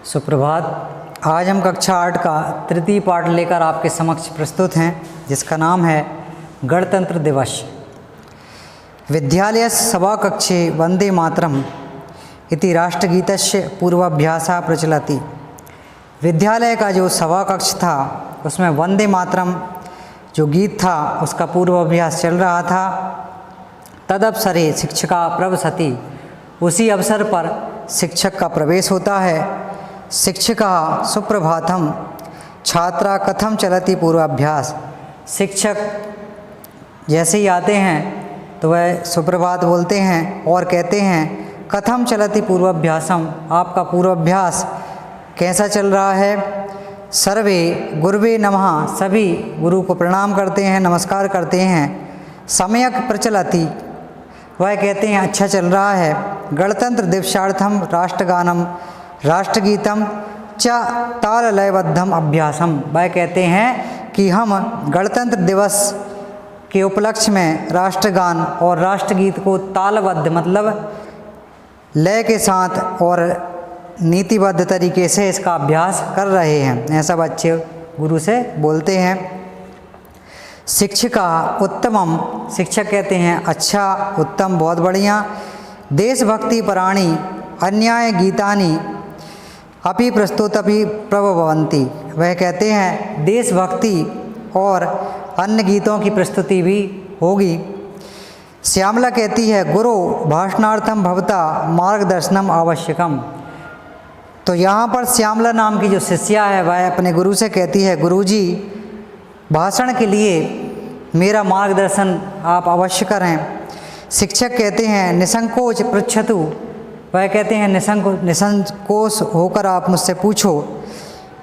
सुप्रभात। आज हम कक्षा 8 का तृतीय पाठ लेकर आपके समक्ष प्रस्तुत हैं, जिसका नाम है गणतंत्र दिवस। विद्यालय सभाकक्षे वंदे मातरम इति राष्ट्रगीतस्य पूर्वाभ्यासः प्रचलति। विद्यालय का जो सभाकक्ष था उसमें वंदे मातरम जो गीत था उसका पूर्वाभ्यास चल रहा था। तदवसरे शिक्षका प्रवसति, उसी अवसर पर शिक्षक का प्रवेश होता है। शिक्षका सुप्रभातम छात्रा कथम चलति पूर्वाभ्यास। शिक्षक जैसे ही आते हैं तो वह सुप्रभात बोलते हैं और कहते हैं कथम चलति पूर्वाभ्यासम, आपका पूर्वाभ्यास कैसा चल रहा है। सर्वे गुरुवे नमः, सभी गुरु को प्रणाम करते हैं, नमस्कार करते हैं। सम्यक प्रचलति, वह कहते हैं अच्छा चल रहा है। गणतंत्र दिवसार्थम राष्ट्रगानम राष्ट्रगीतम च ताललयबद्धम अभ्यासम, वह कहते हैं कि हम गणतंत्र दिवस के उपलक्ष्य में राष्ट्रगान और राष्ट्रगीत को तालबद्ध मतलब लय के साथ और नीतिबद्ध तरीके से इसका अभ्यास कर रहे हैं, ऐसा बच्चे गुरु से बोलते हैं। शिक्षिका उत्तमम, शिक्षक कहते हैं अच्छा, उत्तम, बहुत बढ़िया। देशभक्ति पराणी अन्याय गीतानि अपि प्रस्तुतपि प्रभवन्ति, वह कहते हैं देशभक्ति और अन्य गीतों की प्रस्तुति भी होगी। श्यामला कहती है गुरु भाषणार्थम भवता मार्गदर्शनम आवश्यकम, तो यहाँ पर श्यामला नाम की जो शिष्या है वह अपने गुरु से कहती है गुरुजी भाषण के लिए मेरा मार्गदर्शन आप अवश्य करें। शिक्षक कहते हैं निसंकोच पृच्छतु, वह कहते हैं निसंकोच होकर आप मुझसे पूछो।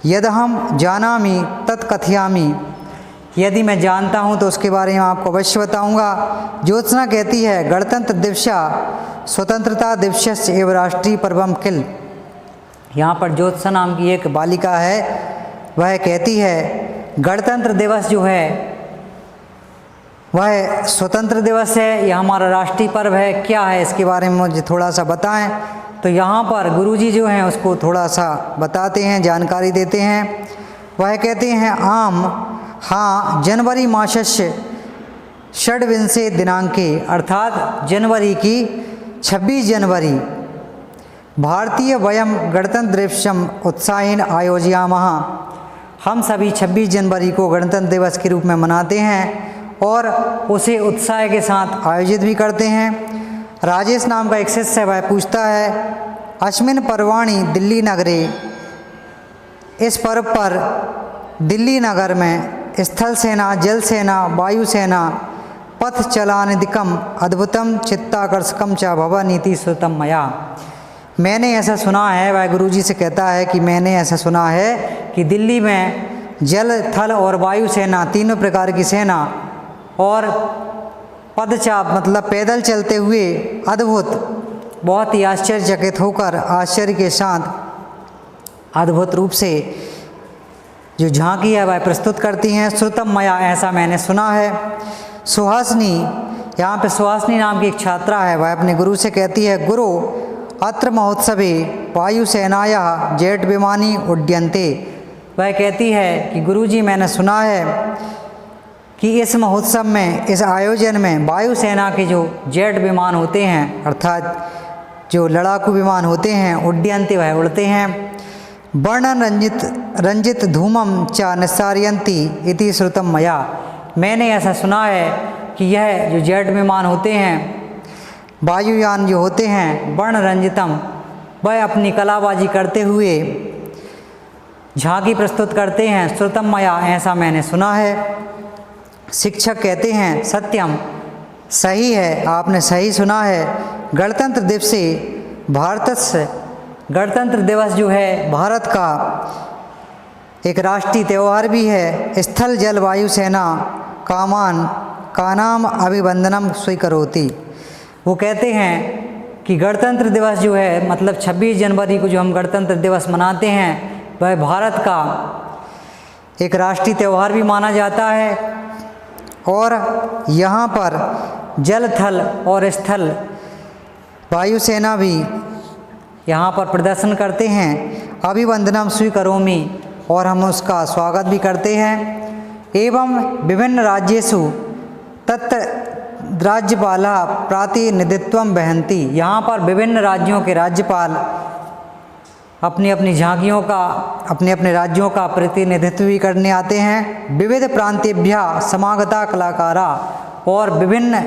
यदहम जानामि तत्कथयामि, यदि मैं जानता हूँ तो उसके बारे में आपको अवश्य बताऊँगा। ज्योत्सना कहती है गणतंत्र दिवसा स्वतंत्रता दिवस एवं राष्ट्रीय पर्वम किल, यहाँ पर ज्योत्सना नाम की एक बालिका है, वह कहती है गणतंत्र दिवस जो है वह स्वतंत्र दिवस है, यह हमारा राष्ट्रीय पर्व है, क्या है इसके बारे में मुझे थोड़ा सा बताएं। तो यहाँ पर गुरुजी जो हैं उसको थोड़ा सा बताते हैं, जानकारी देते हैं। वह कहते हैं आम हाँ जनवरी मासस्य षड्विंशे दिनांके, अर्थात जनवरी की 26 जनवरी भारतीय वयम गणतंत्र दिवसम उत्साहेन आयोजयामः, हम सभी 26 जनवरी को गणतंत्र दिवस के रूप में मनाते हैं और उसे उत्साह के साथ आयोजित भी करते हैं। राजेश नाम का एक शिष्य है, वह पूछता है अस्मिन पर्वाणि दिल्ली नगरे, इस पर्व पर दिल्ली नगर में स्थल सेना, जल सेना, वायु सेना, पथ चलानिदिकम अद्भुतम चित्ताकर्षकम च भवनीति श्रुतम मया, मैंने ऐसा सुना है। वह गुरुजी से कहता है कि मैंने ऐसा सुना है कि दिल्ली में जल, थल और वायु सेना, तीनों प्रकार की सेना और पदचाप मतलब पैदल चलते हुए अद्भुत, बहुत ही आश्चर्यचकित होकर आश्चर्य के साथ अद्भुत रूप से जो झांकी है वह प्रस्तुत करती हैं। श्रुतम मया, ऐसा मैंने सुना है। सुहासिनी, यहाँ पे सुहासिनी नाम की एक छात्रा है, वह अपने गुरु से कहती है गुरु अत्र महोत्सवे वायुसेनाया जेट विमानी उड्यन्ते, वह कहती है कि गुरुजी मैंने सुना है कि इस महोत्सव में, इस आयोजन में वायुसेना के जो जेट विमान होते हैं अर्थात जो लड़ाकू विमान होते हैं उड्यन्ते, वह उड़ते हैं। वर्णन रंजित धूमम च निस्सारयन्ति इति श्रुतम मया, मैंने ऐसा सुना है कि यह जो जेट विमान होते हैं, वायुयान जो होते हैं, वर्ण रंजितम, वह अपनी कलाबाजी करते हुए झांकी प्रस्तुत करते हैं। श्रुतम मया, ऐसा मैंने सुना है। शिक्षक कहते हैं सत्यम, सही है, आपने सही सुना है। गणतंत्र दिवसे भारतस्य, गणतंत्र दिवस जो है भारत का एक राष्ट्रीय त्यौहार भी है। स्थल जल वायु सेना कामान का नाम अभिवंदनम स्वीकरोति, वो कहते हैं कि गणतंत्र दिवस जो है मतलब 26 जनवरी को जो हम गणतंत्र दिवस मनाते हैं वह भारत का एक राष्ट्रीय त्यौहार भी माना जाता है और यहाँ पर जल, थल और स्थल वायुसेना भी यहाँ पर प्रदर्शन करते हैं। अभिवंदनम स्वीकरोमि, और हम उसका स्वागत भी करते हैं। एवं विभिन्न राज्येषु तत्र राज्यपाला प्रातिनिधित्वं वहन्ति, यहाँ पर विभिन्न राज्यों के राज्यपाल अपनी अपनी झांकियों का, अपने अपने राज्यों का प्रतिनिधित्व भी करने आते हैं। विविध प्रांतेभ्यः समागता कलाकारा, और विभिन्न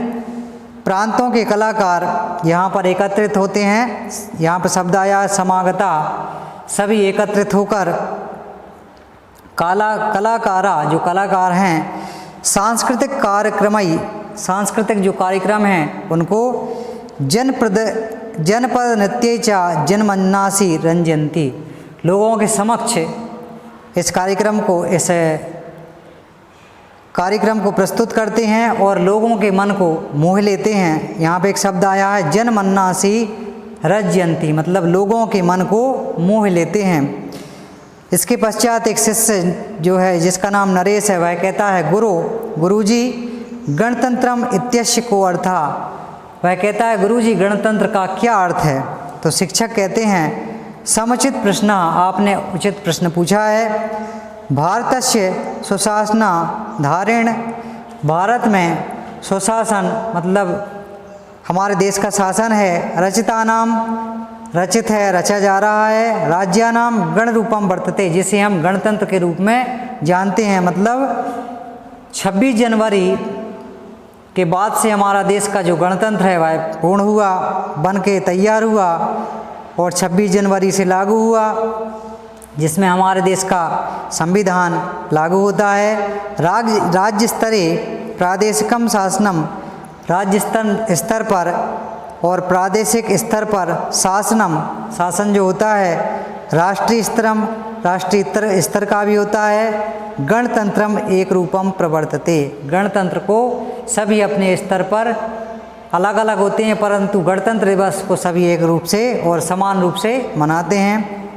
प्रांतों के कलाकार यहाँ पर एकत्रित होते हैं। यहाँ पर शब्द आया समागता, सभी एकत्रित होकर कलाकारा जो कलाकार हैं, सांस्कृतिक कार्यक्रमई, सांस्कृतिक जो कार्यक्रम हैं उनको जनपद नृत्य च जनमन्नासी रंजन्ति, लोगों के समक्ष इस कार्यक्रम को प्रस्तुत करते हैं और लोगों के मन को मोह लेते हैं। यहाँ पे एक शब्द आया है जनमन्नासी रंजन्ति, मतलब लोगों के मन को मोह लेते हैं। इसके पश्चात एक शिष्य जो है जिसका नाम नरेश है, वह कहता है गुरुजी गणतंत्रम इत्यस्य को अर्था, वह कहता है गुरुजी गणतंत्र का क्या अर्थ है। तो शिक्षक कहते हैं समुचित प्रश्न, आपने उचित प्रश्न पूछा है। भारतस्य सुशासना धारेण, भारत में सुशासन मतलब हमारे देश का शासन है। रचितानाम, रचित है, रचा जा रहा है। राज्यानाम गण रूपम वर्तते, जिसे हम गणतंत्र के रूप में जानते हैं। मतलब 26 जनवरी के बाद से हमारा देश का जो गणतंत्र है वह पूर्ण हुआ, बन के तैयार हुआ और 26 जनवरी से लागू हुआ, जिसमें हमारे देश का संविधान लागू होता है। राज्य स्तरे प्रादेशिकम शासनम, राज्य स्तर पर और प्रादेशिक स्तर पर शासन जो होता है। राष्ट्रीय स्तर का भी होता है। गणतंत्रम एक रूपम प्रवर्तते, गणतंत्र को सभी अपने स्तर पर अलग अलग होते हैं, परंतु गणतंत्र दिवस को सभी एक रूप से और समान रूप से मनाते हैं।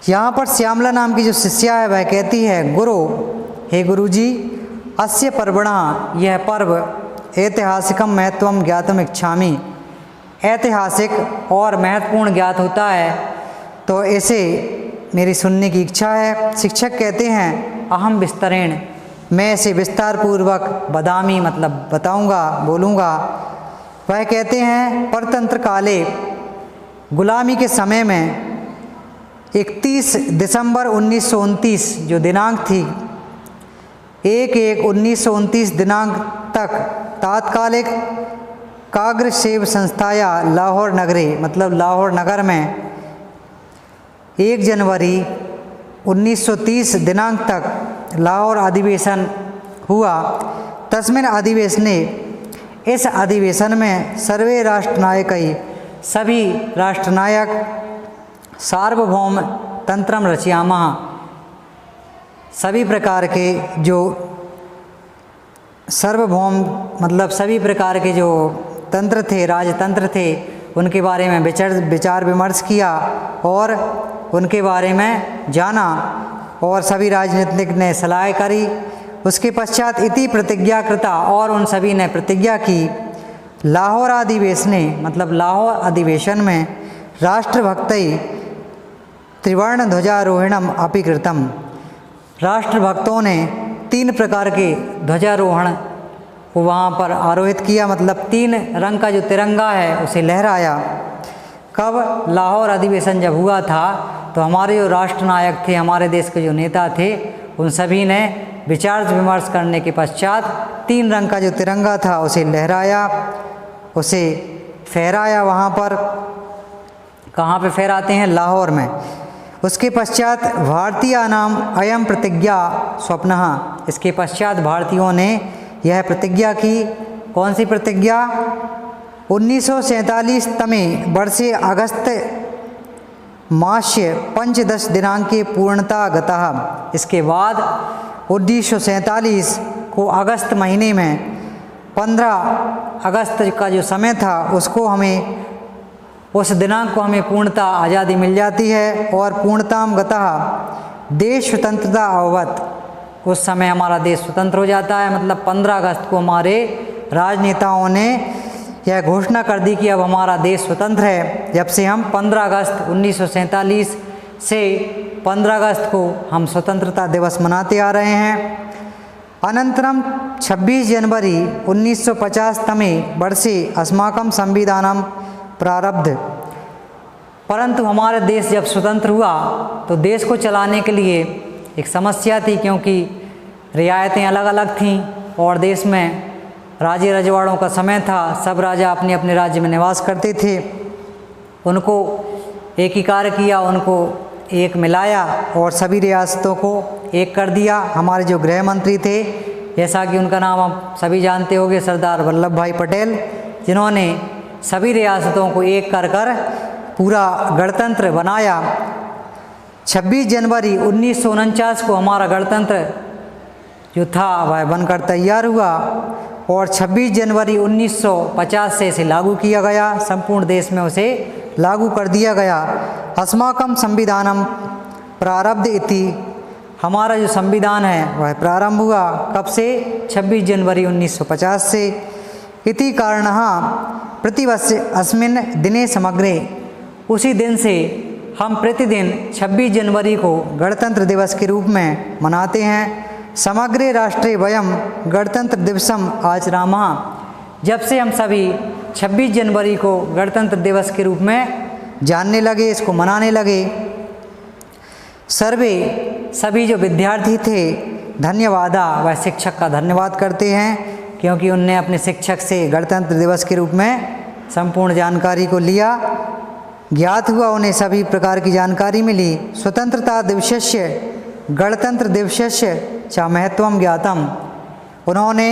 यहाँ पर श्यामला नाम की जो शिष्या है वह कहती है हे गुरुजी अस्य पर्वणा, यह पर्व ऐतिहासिकम महत्वम ज्ञातुम इच्छामि, ऐतिहासिक और महत्वपूर्ण ज्ञात होता है तो इसे मेरी सुनने की इच्छा है। शिक्षक कहते हैं अहम विस्तरेण, मैं इसे विस्तार पूर्वक बदामी मतलब बताऊंगा, बोलूँगा। वह कहते हैं परतंत्र काले, गुलामी के समय में 31 दिसंबर 1929 जो दिनांक थी, 1/1/1929 दिनांक तक तात्कालिक काग्र सेव संस्थाया लाहौर नगरे, मतलब लाहौर नगर में 1 जनवरी 1930 दिनांक तक लाहौर अधिवेशन हुआ। तस्मिन अधिवेशने, इस अधिवेशन में सर्वे राष्ट्रनायकई, सभी राष्ट्रनायक सार्वभौम तंत्रम रचयामः, सभी प्रकार के जो सार्वभौम मतलब सभी प्रकार के जो तंत्र थे, राजतंत्र थे, उनके बारे में विचार विमर्श किया और उनके बारे में जाना और सभी राजनीतिक ने सलाह करी। उसके पश्चात इति प्रतिज्ञा कृता, और उन सभी ने प्रतिज्ञा की लाहौर अधिवेशने मतलब लाहौर अधिवेशन में राष्ट्रभक्तई त्रिवर्ण ध्वजारोहणम अपि कृतम, राष्ट्रभक्तों ने 3 प्रकार के ध्वजारोहण को वहाँ पर आरोहित किया, मतलब 3 रंग का जो तिरंगा है उसे लहराया। कब? लाहौर अधिवेशन जब हुआ था तो हमारे जो राष्ट्रनायक थे, हमारे देश के जो नेता थे, उन सभी ने विचार विमर्श करने के पश्चात 3 रंग का जो तिरंगा था उसे लहराया, उसे फहराया। वहाँ पर कहाँ पे फहराते हैं? लाहौर में। उसके पश्चात भारतीय नाम अयम प्रतिज्ञा स्वप्नः, इसके पश्चात भारतीयों ने यह प्रतिज्ञा की। कौन सी प्रतिज्ञा? 1947 तमे वर्षे अगस्त मास्य 15 दिनांके पूर्णता गतः, इसके बाद 1947 को अगस्त महीने में 15 अगस्त का जो समय था उसको हमें, उस दिनांक को हमें पूर्णता आज़ादी मिल जाती है। और पूर्णताम गतः देश स्वतंत्रता अववत, उस समय हमारा देश स्वतंत्र हो जाता है। मतलब 15 अगस्त को हमारे राजनेताओं ने यह घोषणा कर दी कि अब हमारा देश स्वतंत्र है, जब से हम 15 अगस्त 1947 से 15 अगस्त को हम स्वतंत्रता दिवस मनाते आ रहे हैं। अनंतरम 26 जनवरी 1950 तमे वर्षे अस्माकं संविधानम प्रारब्ध। परंतु हमारा देश जब स्वतंत्र हुआ तो देश को चलाने के लिए एक समस्या थी, क्योंकि रियायतें अलग अलग थीं और देश में राजे रजवाड़ों का समय था। सब राजा अपने अपने राज्य में निवास करते थे। उनको एकीकार किया, उनको एक मिलाया और सभी रियासतों को एक कर दिया। हमारे जो गृह मंत्री थे, जैसा कि उनका नाम आप सभी जानते होंगे, सरदार वल्लभ भाई पटेल, जिन्होंने सभी रियासतों को एक कर कर पूरा गणतंत्र बनाया। 26 जनवरी 1949 को हमारा गणतंत्र जो था वह बनकर तैयार हुआ और 26 जनवरी 1950 से इसे लागू किया गया। संपूर्ण देश में उसे लागू कर दिया गया। अस्माकं संविधानम प्रारब्ध इति, हमारा जो संविधान है वह प्रारंभ हुआ कब से? 26 जनवरी 1950 से। इति कारणः प्रतिवर्ष अस्मिन् दिने समग्रे, उसी दिन से हम प्रतिदिन 26 जनवरी को गणतंत्र दिवस के रूप में मनाते हैं। समग्रे राष्ट्रे वयम गणतंत्र दिवसम आचरामः, जब से हम सभी 26 जनवरी को गणतंत्र दिवस के रूप में जानने लगे, इसको मनाने लगे। सर्वे, सभी जो विद्यार्थी थे, धन्यवादा, वह शिक्षक का धन्यवाद करते हैं, क्योंकि उनने अपने शिक्षक से गणतंत्र दिवस के रूप में संपूर्ण जानकारी को लिया, ज्ञात हुआ, उन्हें सभी प्रकार की जानकारी मिली। स्वतंत्रता दिवसस्य गणतंत्र दिवसस्य च महत्वम ज्ञातम, उन्होंने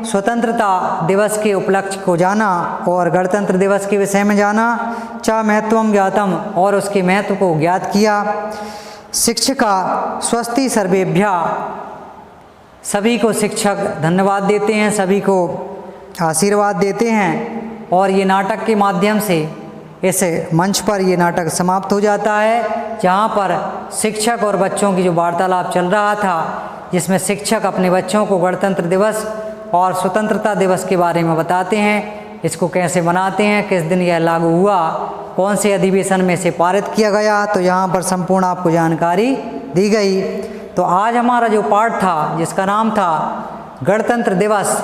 स्वतंत्रता दिवस के उपलक्ष्य को जाना और गणतंत्र दिवस के विषय में जाना। च महत्वम ज्ञातम, और उसके महत्व को ज्ञात किया। शिक्षका स्वस्ति सर्वेभ्यः, सभी को शिक्षक धन्यवाद देते हैं, सभी को आशीर्वाद देते हैं। और ये नाटक के माध्यम से इस मंच पर ये नाटक समाप्त हो जाता है, जहाँ पर शिक्षक और बच्चों की जो वार्तालाप चल रहा था, जिसमें शिक्षक अपने बच्चों को गणतंत्र दिवस और स्वतंत्रता दिवस के बारे में बताते हैं, इसको कैसे मनाते हैं, किस दिन यह लागू हुआ, कौन से अधिवेशन में से पारित किया गया, तो यहाँ पर संपूर्ण आपको जानकारी दी गई। तो आज हमारा जो पाठ था, जिसका नाम था गणतंत्र दिवस,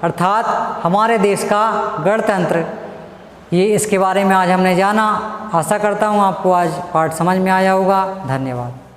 अर्थात हमारे देश का गणतंत्र, ये इसके बारे में आज हमने जाना। आशा करता हूँ आपको आज पाठ समझ में आया होगा। धन्यवाद।